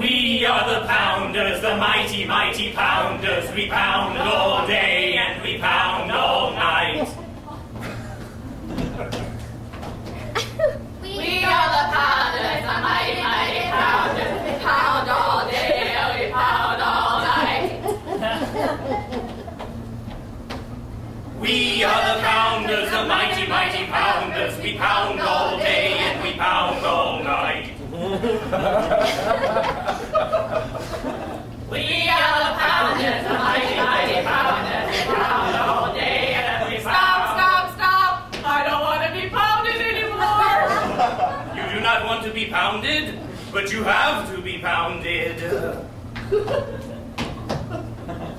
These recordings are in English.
We are the pounders, the mighty, mighty pounders. We pound all day and we pound all night. We are the pounders, the mighty, mighty pounders. We pound all day and we pound all night. We are the pounders, the mighty, mighty pounders. We pound all day and we pound all night. We are the pounders, the mighty, mighty pounders. We pound all day and we pound. Stop! I don't want to be pounded anymore. You do not want to be pounded, but you have to be pounded.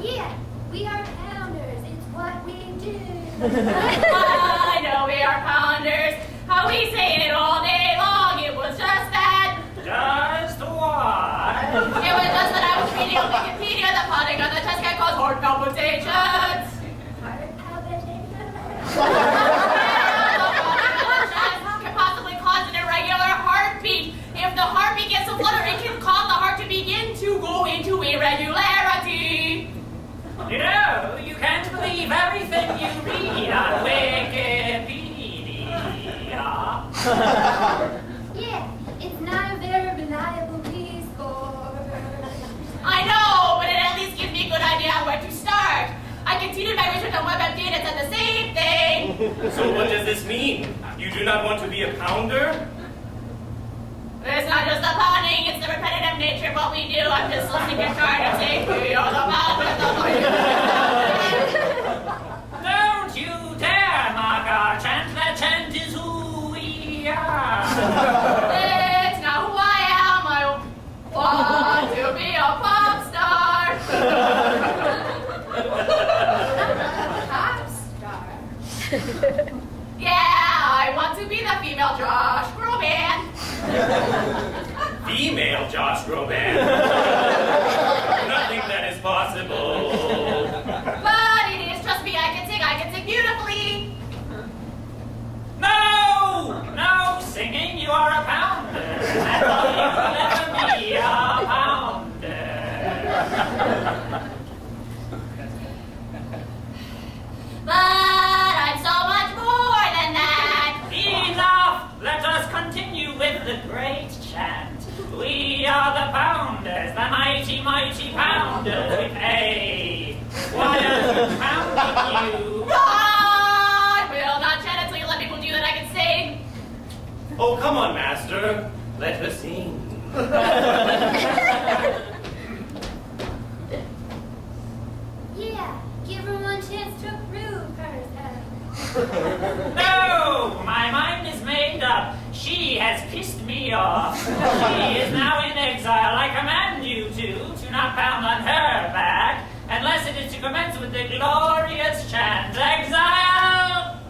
Yeah, we are pounders. It's what we do. I know we are pounders. How we say it all day long. It was just that. Just what? It was just that I was reading on Wikipedia that pounding on the chest can cause heart palpitations. Can possibly cause an irregular heartbeat. If the heartbeat gets to flutter, it can cause the heart to begin to go into irregularity. You know, you can't believe everything you read on Wikipedia. Yeah, it's not a very reliable resource. I know, but it at least gives me a good idea on where to start. I continued my research on WebMD and it said the same thing. So what does this mean? You do not want to be a pounder? It's not just the pounding, it's the repetitive nature of what we do. I'm just listening to chart and saying, we are the pounders, the mighty. Don't you dare mock our chant. That chant is who we are. It's not who I am. I want to be a pop star. Pop star. Yeah, I want to be the female Josh Groban. Female Josh Groban. Nothing that is possible. But it is, trust me, I can sing beautifully. No, singing, you are a pounder. That's all you will ever be, a pounder. But I'm so much more than that. Enough! Let us continue with the great chant. We are the pounders, the mighty, mighty pounders. Hey, why are we pounding you? I will not chant until you let people do that I can sing. Oh, come on, master. Let her sing. Yeah, give her one chance to prove herself. No, my mind is made up. She has pissed me off. She is now in exile. I command you to not pound on her back, unless it is to commence with the glorious chant. Exile!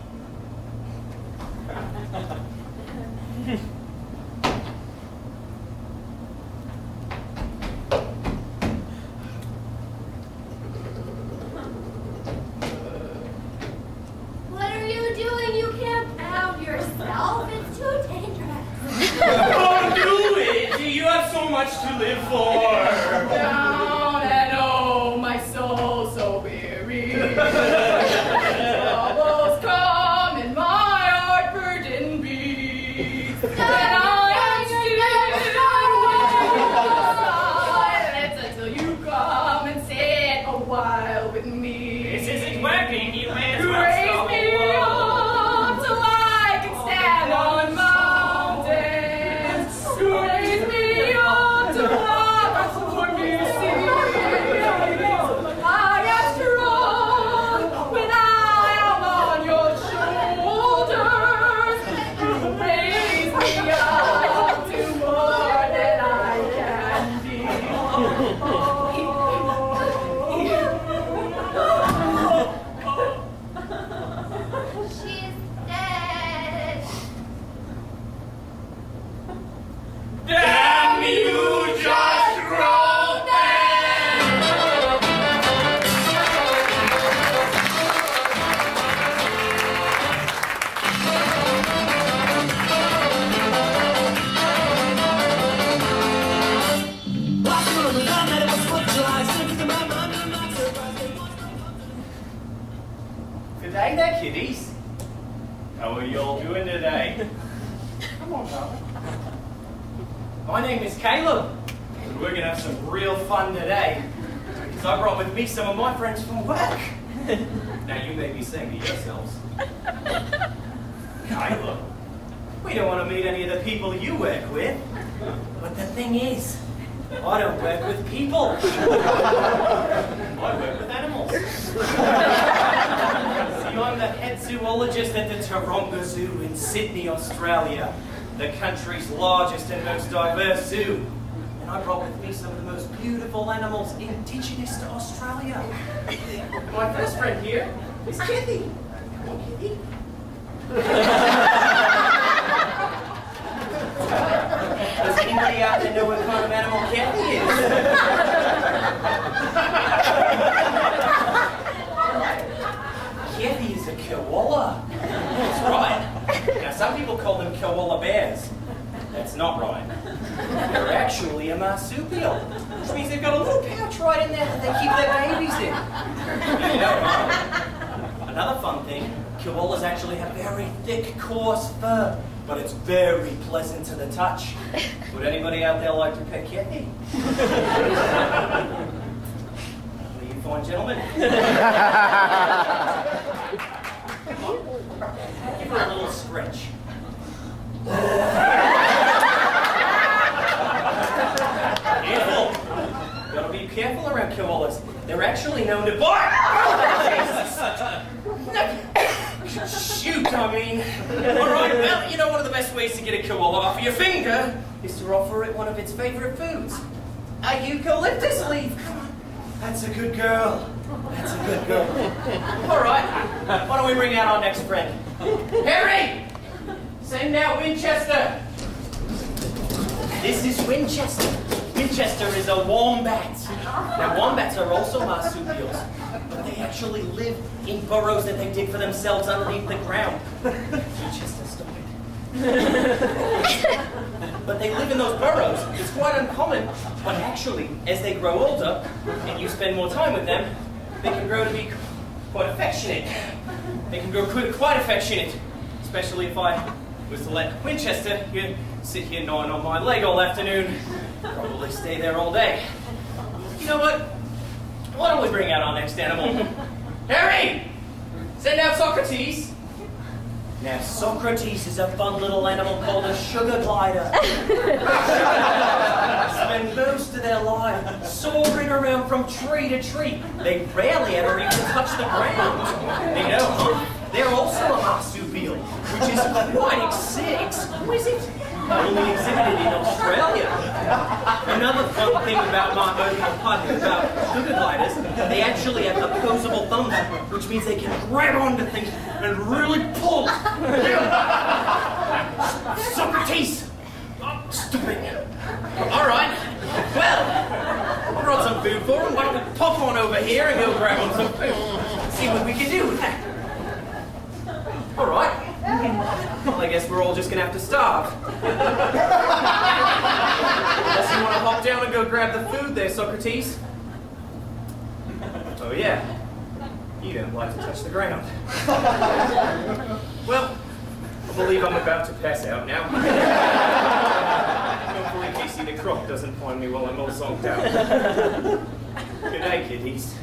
What are you doing? You can't pound yourself. It's too dangerous. Don't do it! You have so much to live for. Down and oh, my soul so weary. Troubles come and my heart burden beats. And I am still silence until you come and sit a while with me. This isn't working. You may as well Raise stop me the war. up till I can stand on mountains. Raise me up to walk on stormy seas. I am strong, Come on, darling. My name is Caleb, and we're going to have some real fun today, because I brought with me some of my friends from work. Now, you may be saying to yourselves, Caleb, we don't want to meet any of the people you work with. But the thing is, I don't work with people. I work with animals. See, I'm the head zoologist at the Taronga Zoo in Sydney, Australia, the country's largest and most diverse zoo. And I brought with me some of the most beautiful animals indigenous to Australia. My first friend here is Kitty. Come on, Kitty. Does anybody out there know what kind of animal Kathy is? Kathy is a koala. That's right. Now, some people call them koala bears. That's not right. They're actually a marsupial, which means they've got a little pouch right in there that they keep their babies in. Yeah. Another fun thing, koalas actually have very thick, coarse fur, but it's very pleasant to the touch. Would anybody out there like to pet Kathy? Are you fine, gentlemen? Give her a little stretch. Careful! Gotta be careful around koalas. They're actually known to bark! Shoot, I mean. Alright, well, you know one of the best ways to get a koala off of your finger is to offer it one of its favorite foods. A eucalyptus leaf. Come on. That's a good girl. That's a good girl. Alright, why don't we bring out our next friend? Harry! Send out Winchester. This is Winchester. Winchester is a wombat. Now, wombats are also marsupials, but they actually live in burrows that they dig for themselves underneath the ground. Winchester, stop it. But they live in those burrows. It's quite uncommon. But actually, as they grow older, and you spend more time with them, they can grow to be quite affectionate. They can grow quite affectionate, especially if I was to let Winchester sit here gnawing on my leg all afternoon. Probably stay there all day. You know what? Why don't we bring out our next animal? Harry! Send out Socrates! Now, Socrates is a fun little animal called a sugar glider. Spend most of their life soaring around from tree to tree. They rarely ever even touch the ground. You know, huh? They're also a marsupial, which is quite exquisite. Only exhibited in Australia. Another fun thing about sugar gliders, they actually have opposable thumbs, which means they can grab onto things and really pull. Socrates! Oh, stupid. All right. Well, I brought some food for him. Why don't we pop on over here and go grab on some food? See what we can do with that. All right. Well, I guess we're all just gonna have to starve. Unless you want to hop down and go grab the food there, Socrates. Oh yeah, you don't like to touch the ground. Well, I believe I'm about to pass out now. Hopefully Casey the Croc doesn't find me while I'm all zonked out. Good night, kiddies.